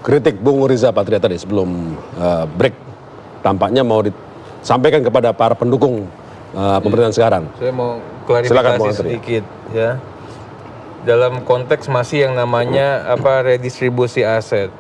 kritik Bung Riza Patria tadi sebelum break tampaknya mau disampaikan kepada para pendukung pemerintahan sekarang. Saya mau klarifikasi sedikit ya. Dalam konteks masih yang namanya redistribusi aset.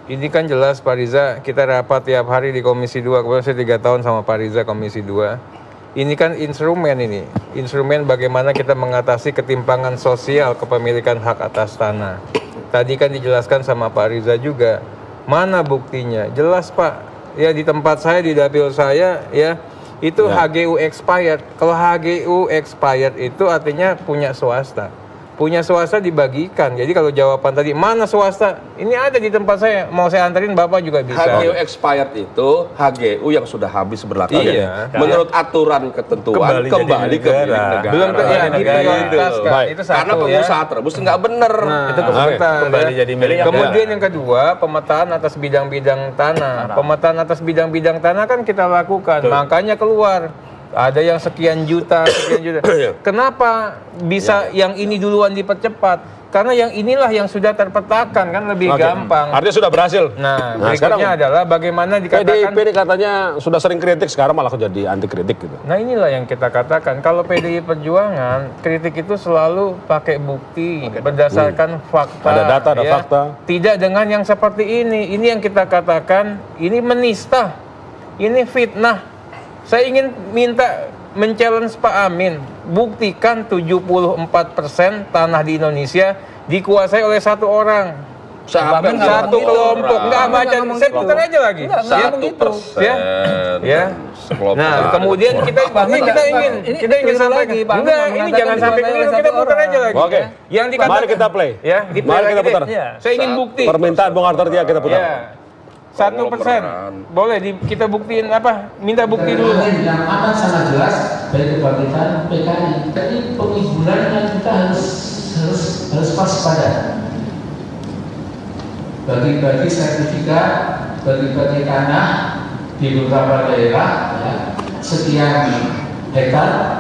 Ini kan jelas Pak Riza, kita rapat tiap hari di Komisi 2, kemudian saya 3 tahun sama Pak Riza Komisi 2. Ini kan instrumen bagaimana kita mengatasi ketimpangan sosial kepemilikan hak atas tanah. Tadi kan dijelaskan sama Pak Riza juga, mana buktinya? Jelas Pak, ya di tempat saya, di dapil saya, ya itu HGU expired. Kalau HGU expired itu artinya punya swasta. Punya swasta dibagikan. Jadi kalau jawaban tadi, mana swasta? Ini ada di tempat saya. Mau saya anterin Bapak juga bisa. HGU expired itu HGU yang sudah habis berlaku. Iya. Menurut aturan ketentuan kembali ke milik negara. Belum diprioritaskan. Itu satu, karena pengusaha terbus nggak benar. Itu kembali jadi milik. Kemudian yang kedua, pemetaan atas bidang-bidang tanah. Pemetaan atas bidang-bidang tanah kan kita lakukan. Makanya keluar. Ada yang sekian juta. Kenapa bisa yang ini duluan dipercepat? Karena yang inilah yang sudah terpetakan, kan lebih gampang. Artinya sudah berhasil. Nah berikutnya adalah bagaimana dikatakan PDIP katanya sudah sering kritik, sekarang malah jadi anti kritik gitu. Nah inilah yang kita katakan, kalau PDI Perjuangan kritik itu selalu pakai bukti, berdasarkan fakta. Ada data, ada fakta. Tidak dengan yang seperti ini. Ini yang kita katakan, ini menista, ini fitnah. Saya ingin minta men-challenge Pak Amin, buktikan 74% tanah di Indonesia dikuasai oleh satu orang. Satu kelompok. Enggak baca, saya putar aja lagi. 1%. Ya. Nah, kemudian kita ingin sampaikan. Enggak, ini jangan sampai keliru, kita putar aja lagi. Oke. Yang dikatakan, mari kita play. Ya, mari kita putar. Saya ingin bukti. Permintaan Bung Arteria kita putar. Ya. 1%. Boleh kita buktiin apa? Minta bukti dulu. Yang akan sangat jelas dari kebangkitan PKI. Jadi penghiburannya kita harus waspada. Bagi-bagi sertifikat, bagi-bagi tanah di beberapa daerah, ya, sekian hektar.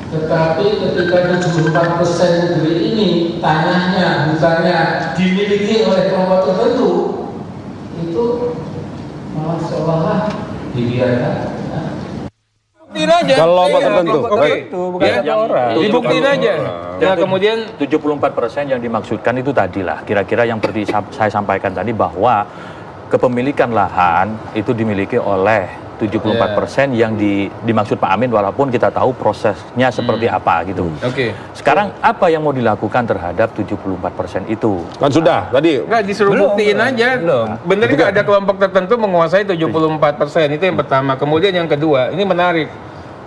Tetapi ketika 74% negeri ini tanahnya bukannya dimiliki oleh kelompok tertentu, itu malah seolah-olah dibiarkan. Buktiin aja. Kelompok tertentu. Itu bukan orang. Dibuktiin aja. Nah, kemudian 74% yang dimaksudkan itu tadilah kira-kira yang seperti saya sampaikan tadi, bahwa kepemilikan lahan itu dimiliki oleh 74% yang dimaksud Pak Amin, walaupun kita tahu prosesnya seperti apa gitu. Oke. Sekarang apa yang mau dilakukan terhadap 74% itu? Kan sudah tadi. Enggak, disuruh buktiin aja. Bener nggak ada kelompok tertentu menguasai 74%? Itu yang pertama. Kemudian yang kedua, ini menarik.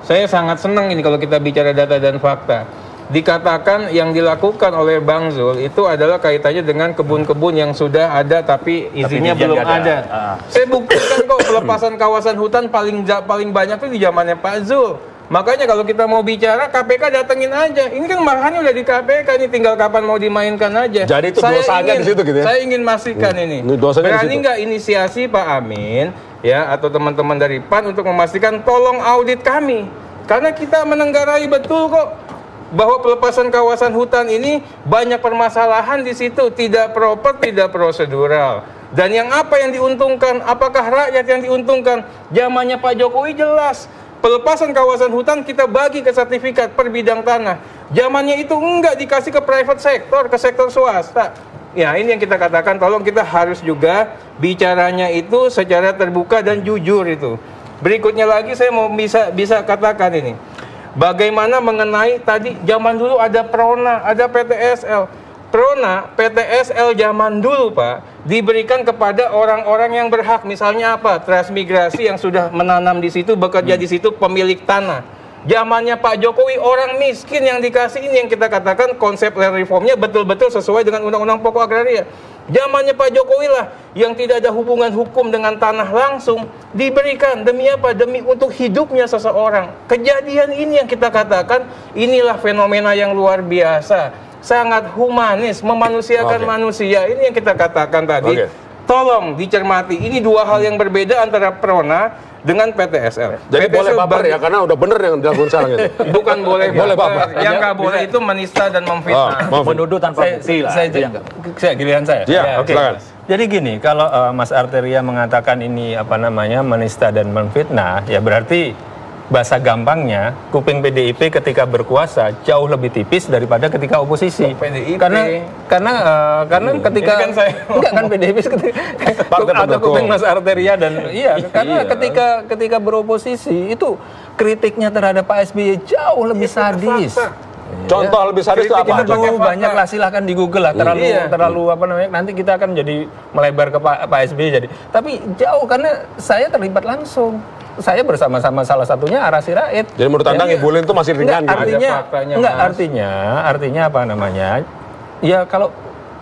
Saya sangat senang ini kalau kita bicara data dan fakta. Dikatakan yang dilakukan oleh Bang Zul itu adalah kaitannya dengan kebun-kebun yang sudah ada tapi izinnya belum ada. Saya buktikan kok pelepasan kawasan hutan paling banyak itu di zamannya Pak Zul. Makanya kalau kita mau bicara, KPK datengin aja. Ini kan malahannya udah di KPK, ini tinggal kapan mau dimainkan aja. Jadi itu dosanya di situ gitu ya? Saya ingin memastikan ini. Berani nggak inisiasi Pak Amin ya atau teman-teman dari PAN untuk memastikan tolong audit kami. Karena kita menenggarai betul kok bahwa pelepasan kawasan hutan ini banyak permasalahan di situ, tidak proper, tidak prosedural. Dan yang apa yang diuntungkan? Apakah rakyat yang diuntungkan? Zamannya Pak Jokowi jelas, pelepasan kawasan hutan kita bagi ke sertifikat per bidang tanah. Zamannya itu enggak dikasih ke private sector, ke sektor swasta. Ya, ini yang kita katakan, tolong kita harus juga bicaranya itu secara terbuka dan jujur itu. Berikutnya lagi saya mau bisa katakan ini. Bagaimana mengenai tadi zaman dulu ada PRONA, ada PTSL. PRONA, PTSL zaman dulu Pak, diberikan kepada orang-orang yang berhak. Misalnya apa? Transmigrasi yang sudah menanam di situ, bekerja di situ, pemilik tanah. Zamannya Pak Jokowi orang miskin yang dikasih, ini yang kita katakan konsep land reformnya betul-betul sesuai dengan Undang-Undang Pokok Agraria. Zamannya Pak Jokowi lah yang tidak ada hubungan hukum dengan tanah langsung diberikan demi apa? Demi untuk hidupnya seseorang. Kejadian ini yang kita katakan inilah fenomena yang luar biasa, sangat humanis, memanusiakan manusia. Ini yang kita katakan tadi. Tolong dicermati. Ini dua hal yang berbeda antara PRONA dengan PTSL. Jadi PTSL boleh baper ya, karena udah bener yang dilakukan sekarang itu. Bukan boleh baper. Yang nggak boleh itu menista dan memfitnah. Menuduh tanpa bukti lah. Saya giliran saya. Iya, silakan. Jadi gini, kalau Mas Arteria mengatakan ini apa namanya menista dan menfitnah, ya berarti bahasa gampangnya kuping PDIP ketika berkuasa jauh lebih tipis daripada ketika oposisi. PDIP. Karena ketika Ini kan saya enggak kan PDIP atau kuping Mas Arteria dan karena ketika beroposisi itu kritiknya terhadap Pak SBY jauh lebih sadis. Contoh lebih sadis itu apa? Aduh, banyak lah, silahkan di Google lah, terlalu apa namanya, nanti kita akan jadi melebar ke Pak SBY jadi. Tapi jauh karena saya terlibat langsung. Saya bersama-sama salah satunya Ara Sirait. Jadi menurut Anda ngibulin itu masih ringan gitu? Artinya apa namanya? Ya kalau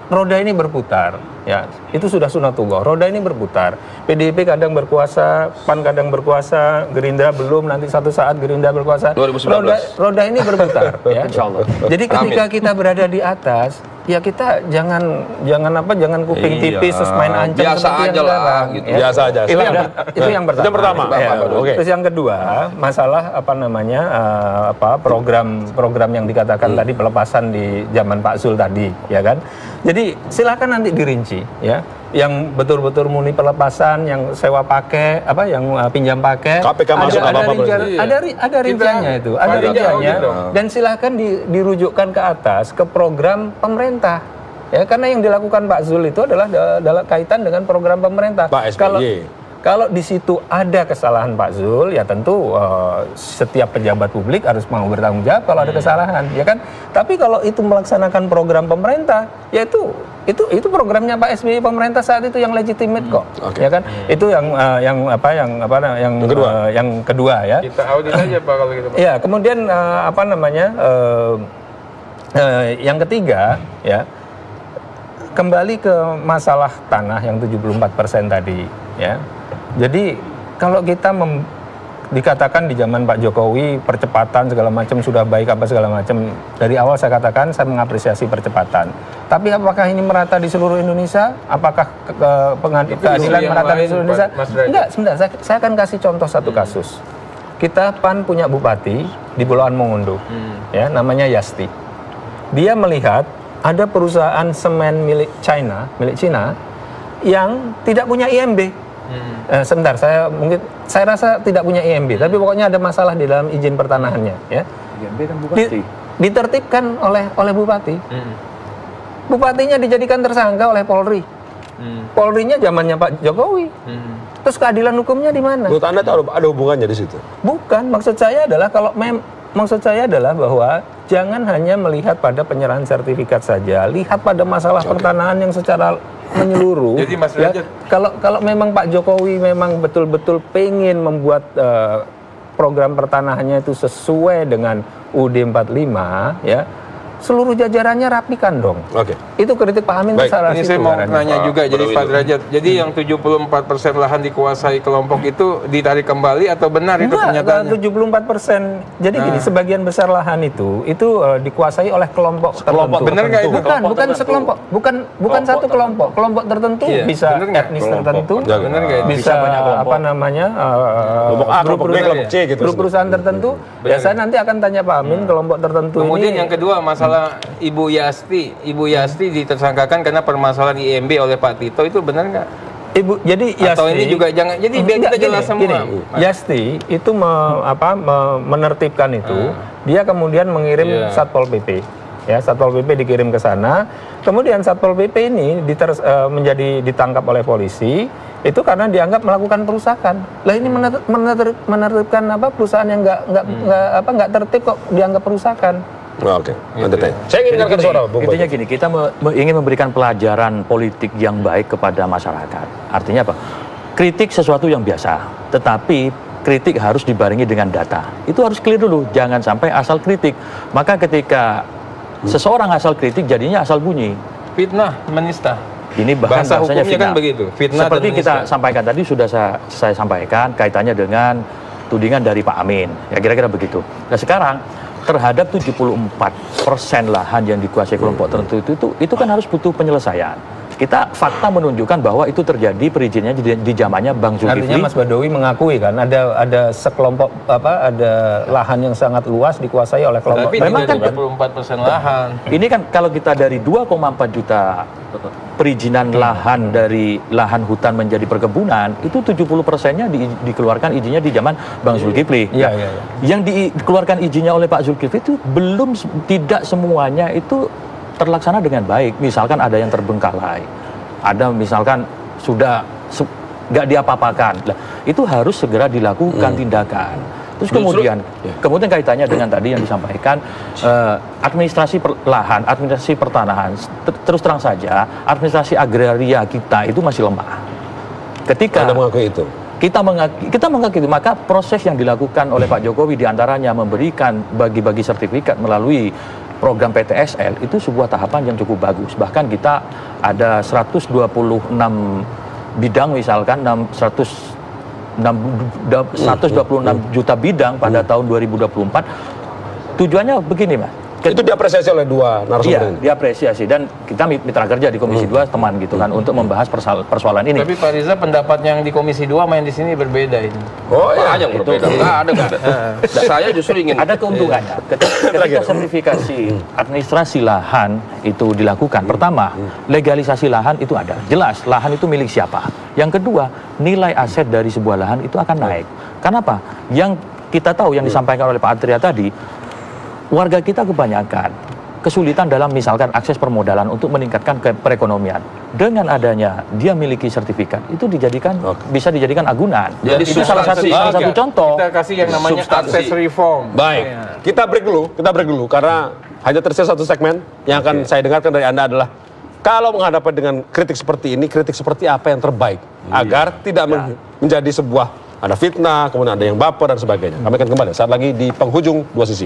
roda ini berputar, ya itu sudah sunatullah. Roda ini berputar. PDIP kadang berkuasa, PAN kadang berkuasa, Gerindra belum. Nanti satu saat Gerindra berkuasa. 2019. Roda ini berputar. Ya. Insya Allah. Jadi ketika kita berada di atas, ya kita jangan kuping tipis terus main ancam biasa seperti yang aja lah, sekarang, gitu. ya. Biasa aja. Itu yang pertama. Yang pertama. Ya. Oke. Terus yang kedua, masalah apa namanya program yang dikatakan tadi pelepasan di zaman Pak Zul tadi, ya kan? Jadi silakan nanti dirinci, ya. Yang betul-betul murni pelepasan, yang sewa pakai, yang pinjam pakai. KPK masuk apa-apa berarti. Ada rinciannya itu, ada rinciannya. Dan silakan dirujukkan ke atas ke program pemerintah. Ya, karena yang dilakukan Pak Zul itu adalah dalam kaitan dengan program pemerintah. Pak SBY. Kalau di situ ada kesalahan Pak Zul, ya tentu setiap pejabat publik harus mau bertanggung jawab kalau ada kesalahan, ya kan? Tapi kalau itu melaksanakan program pemerintah, ya itu programnya Pak SBY pemerintah saat itu yang legitimate kok, ya kan? Itu yang kedua ya. Kita audit aja Pak kalau gitu. Ya, kemudian yang ketiga, ya kembali ke masalah tanah yang 74% tadi, ya. Jadi kalau kita dikatakan di zaman Pak Jokowi percepatan segala macam sudah baik apa segala macam, dari awal saya katakan saya mengapresiasi percepatan. Tapi apakah ini merata di seluruh Indonesia? Apakah keadilan merata di seluruh Indonesia? Enggak, sebentar. Saya akan kasih contoh satu kasus. Kita PAN punya bupati di Pulauan Mongondo, ya namanya Yasti. Dia melihat ada perusahaan semen milik Cina yang tidak punya IMB. Sebentar, saya rasa tidak punya IMB, tapi pokoknya ada masalah di dalam izin pertanahannya, ya. IMB kan bupati. Ditertibkan oleh bupati. Bupatinya dijadikan tersangka oleh Polri. Polrinya zamannya Pak Jokowi. Terus keadilan hukumnya di mana? Menurut Anda itu ada hubungannya di situ? Bukan, maksud saya adalah bahwa jangan hanya melihat pada penyerahan sertifikat saja, lihat pada masalah pertanahan yang secara menyeluruh. Jadi Mas Derajat, kalau memang Pak Jokowi memang betul-betul pengen membuat program pertanahannya itu sesuai dengan UUD 45, ya seluruh jajarannya rapikan dong. Oke. Itu kritik Pak Amin secara ini saya mau nanya juga, jadi Pak Derajat, jadi yang 74% lahan dikuasai kelompok itu ditarik kembali atau benar itu kenyataannya? 74%. Jadi gini, sebagian besar lahan itu dikuasai oleh kelompok tertentu. Benar nggak itu? Bukan sekelompok, bukan satu kelompok. Kelompok tertentu bisa etnis tertentu, Benar nggak itu? bisa apa namanya Kelompok A, kelompok B, kelompok C gitu. grup perusahaan tertentu. Ya saya nanti akan tanya Pak Amin kelompok tertentu Kemudian ini. yang kedua masalah Ibu Yasti ditersangkakan karena permasalahan IMB oleh Pak Tito, itu benar nggak? Jadi Atau Yasti, ini juga jangan, jadi biar kita jelas semua. Yasti itu menertibkan itu, dia kemudian mengirim Satpol PP. Ya, Satpol PP dikirim ke sana. Kemudian Satpol PP ini ditangkap oleh polisi itu karena dianggap melakukan perusakan. Lah ini menertibkan perusahaan yang nggak tertib kok dianggap perusakan. Oke, nanti tanya. Saya ingin dengarkan suara Bung Intinya Bajang. gini, kita ingin memberikan pelajaran politik yang baik kepada masyarakat. Artinya apa? Kritik sesuatu yang biasa, tetapi kritik harus dibarengi dengan data. Itu harus clear dulu, jangan sampai asal kritik. Maka ketika seseorang asal kritik jadinya asal bunyi. Fitnah, menista. Ini bahasa hukumnya fitnah. kan begitu. Fitnah Seperti dan kita menista. sampaikan tadi sudah saya sampaikan kaitannya dengan tudingan dari Pak Amin. Ya kira-kira begitu. Nah sekarang terhadap 74% lahan yang dikuasai kelompok tertentu itu kan harus butuh penyelesaian. Kita fakta menunjukkan bahwa itu terjadi perizinannya di zamannya Bang Zulkifli. Artinya Mas Badawi mengakui kan ada sekelompok ada lahan yang sangat luas dikuasai oleh kelompok. Tapi memang kan 74% lahan. ini kan kalau kita dari 2,4 juta perizinan lahan dari lahan hutan menjadi perkebunan itu 70%-nya dikeluarkan izinnya di zaman Bang Zulkifli. Yang dikeluarkan izinnya oleh Pak Zulkifli itu belum, tidak semuanya itu terlaksana dengan baik. Misalkan ada yang terbengkalai, ada misalkan sudah nggak diapa-apakan. Itu harus segera dilakukan tindakan. Terus kemudian kaitannya dengan tadi yang disampaikan administrasi lahan, administrasi pertanahan, terus terang saja administrasi agraria kita itu masih lemah. Ketika Anda mengakui itu, kita mengakui itu, maka proses yang dilakukan oleh Pak Jokowi diantaranya memberikan bagi-bagi sertifikat melalui program PTSL itu sebuah tahapan yang cukup bagus. Bahkan kita ada 126 bidang, misalkan 126 juta bidang pada tahun 2024. Tujuannya begini, Mas. itu diapresiasi oleh dua narasumber ini. Iya, diapresiasi, dan kita mitra kerja di Komisi 2 teman gitu kan untuk membahas persoalan ini. Tapi Pak Riza, pendapat yang di Komisi 2 main di sini berbeda ini. Oh ya, yang berbeda. Nggak ada. Saya justru ingin Ada keuntungannya. Ketika sertifikasi administrasi lahan itu dilakukan, pertama, legalisasi lahan itu ada. Jelas, lahan itu milik siapa. Yang kedua, nilai aset dari sebuah lahan itu akan naik. Kenapa? Yang kita tahu, yang disampaikan oleh Pak Atria tadi, warga kita kebanyakan kesulitan dalam misalkan akses permodalan untuk meningkatkan perekonomian. Dengan adanya dia miliki sertifikat, itu bisa dijadikan agunan. Jadi itu salah satu contoh. Kita kasih yang namanya akses reform. Baik, kita break dulu karena hanya tersisa satu segmen yang akan saya dengarkan dari Anda adalah kalau menghadapi dengan kritik seperti ini, kritik seperti apa yang terbaik agar tidak menjadi sebuah ada fitnah, kemudian ada yang baper dan sebagainya. Kami akan kembali saat lagi di penghujung Dua Sisi.